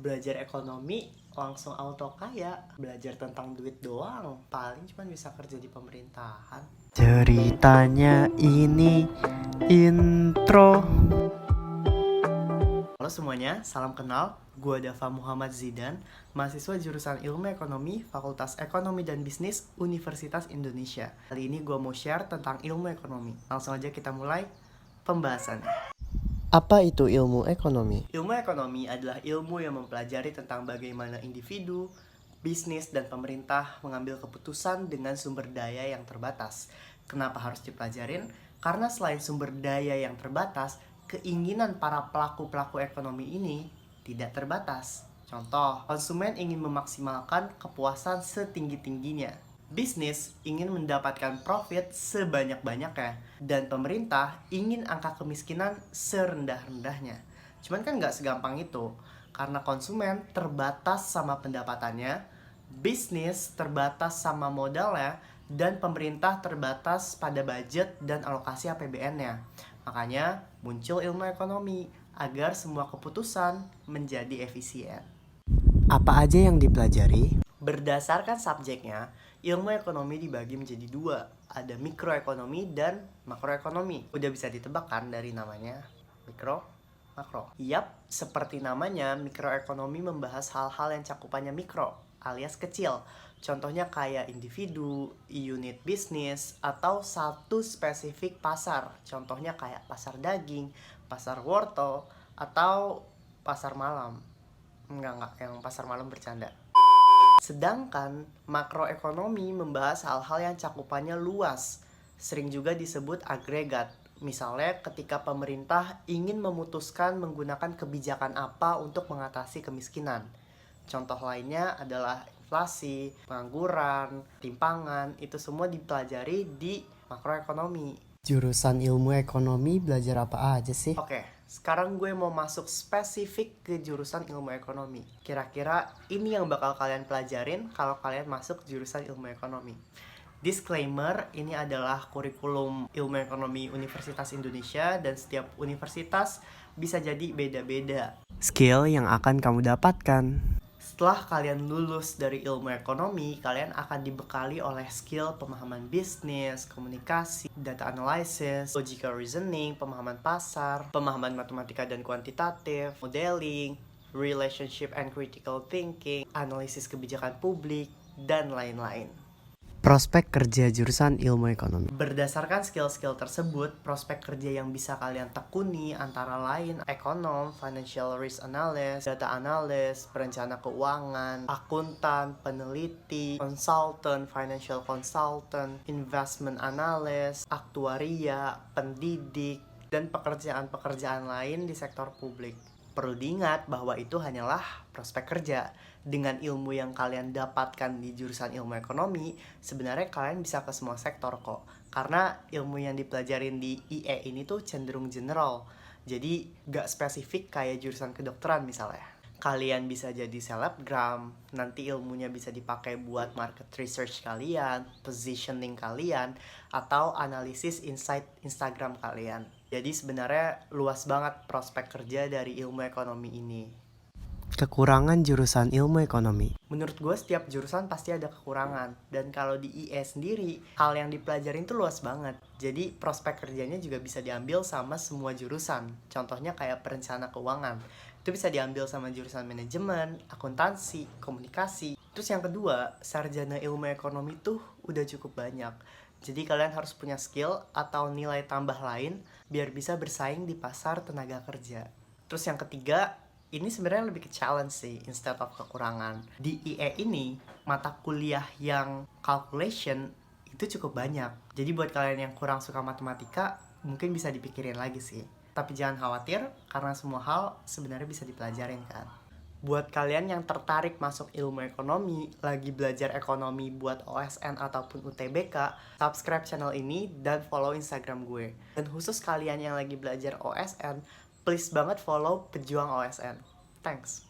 Belajar ekonomi langsung auto kaya. Belajar tentang duit doang, paling cuma bisa kerja di pemerintahan. Ceritanya ini intro. Halo semuanya, salam kenal. Gue Dava Muhammad Zidan, mahasiswa jurusan Ilmu Ekonomi, Fakultas Ekonomi dan Bisnis, Universitas Indonesia. Kali ini gue mau share tentang ilmu ekonomi. Langsung aja kita mulai pembahasannya. Apa itu ilmu ekonomi? Ilmu ekonomi adalah ilmu yang mempelajari tentang bagaimana individu, bisnis, dan pemerintah mengambil keputusan dengan sumber daya yang terbatas. Kenapa harus dipelajarin? Karena selain sumber daya yang terbatas, keinginan para pelaku-pelaku ekonomi ini tidak terbatas. Contoh, konsumen ingin memaksimalkan kepuasan setinggi-tingginya. Bisnis ingin mendapatkan profit sebanyak-banyaknya, dan pemerintah ingin angka kemiskinan serendah-rendahnya. Cuman kan nggak segampang itu, karena konsumen terbatas sama pendapatannya, bisnis terbatas sama modalnya, dan pemerintah terbatas pada budget dan alokasi APBN-nya. Makanya muncul ilmu ekonomi agar semua keputusan menjadi efisien. Apa aja yang dipelajari? Berdasarkan subjeknya, ilmu ekonomi dibagi menjadi dua. Ada mikroekonomi dan makroekonomi. Udah bisa ditebak kan dari namanya? Mikro, makro. Yap, seperti namanya, mikroekonomi membahas hal-hal yang cakupannya mikro, alias kecil. Contohnya kayak individu, unit bisnis, atau satu spesifik pasar. Contohnya kayak pasar daging, pasar wortel, atau pasar malam. Enggak, yang pasar malam bercanda. Sedangkan makroekonomi membahas hal-hal yang cakupannya luas, sering juga disebut agregat. Misalnya ketika pemerintah ingin memutuskan menggunakan kebijakan apa untuk mengatasi kemiskinan. Contoh lainnya adalah inflasi, pengangguran, timpangan, itu semua dipelajari di makroekonomi. Jurusan ilmu ekonomi belajar apa aja sih? Oke, sekarang gue mau masuk spesifik ke jurusan ilmu ekonomi. Kira-kira ini yang bakal kalian pelajarin kalau kalian masuk jurusan ilmu ekonomi. Disclaimer, ini adalah kurikulum ilmu ekonomi Universitas Indonesia dan setiap universitas bisa jadi beda-beda skill yang akan kamu dapatkan. Setelah kalian lulus dari ilmu ekonomi, kalian akan dibekali oleh skill pemahaman bisnis, komunikasi, data analysis, logical reasoning, pemahaman pasar, pemahaman matematika dan kuantitatif, modeling, relationship and critical thinking, analisis kebijakan publik, dan lain-lain. Prospek kerja jurusan ilmu ekonomi. Berdasarkan skill-skill tersebut, prospek kerja yang bisa kalian tekuni antara lain ekonom, financial risk analyst, data analyst, perencana keuangan, akuntan, peneliti, consultant, financial consultant, investment analyst, aktuaria, pendidik, dan pekerjaan-pekerjaan lain di sektor publik. Perlu diingat bahwa itu hanyalah prospek kerja. Dengan ilmu yang kalian dapatkan di jurusan ilmu ekonomi, sebenarnya kalian bisa ke semua sektor kok. Karena ilmu yang dipelajarin di IE ini tuh cenderung general. Jadi gak spesifik kayak jurusan kedokteran misalnya. Kalian bisa jadi selebgram, nanti ilmunya bisa dipakai buat market research kalian, positioning kalian, atau analisis insight Instagram kalian. Jadi sebenarnya luas banget prospek kerja dari ilmu ekonomi ini. Kekurangan jurusan ilmu ekonomi. Menurut gue setiap jurusan pasti ada kekurangan. Dan kalau di IE sendiri, hal yang dipelajarin tuh luas banget. Jadi prospek kerjanya juga bisa diambil sama semua jurusan. Contohnya kayak perencana keuangan. Itu bisa diambil sama jurusan manajemen, akuntansi, komunikasi. Terus yang kedua, sarjana ilmu ekonomi tuh udah cukup banyak. Jadi kalian harus punya skill atau nilai tambah lain biar bisa bersaing di pasar tenaga kerja. Terus yang ketiga, ini sebenarnya lebih ke challenge sih instead of kekurangan. Di IE ini, mata kuliah yang calculation itu cukup banyak. Jadi buat kalian yang kurang suka matematika, mungkin bisa dipikirin lagi sih. Tapi jangan khawatir, karena semua hal sebenarnya bisa dipelajarin kan. Buat kalian yang tertarik masuk ilmu ekonomi, lagi belajar ekonomi buat OSN ataupun UTBK, subscribe channel ini dan follow Instagram gue. Dan khusus kalian yang lagi belajar OSN, please banget follow Pejuang OSN. Thanks.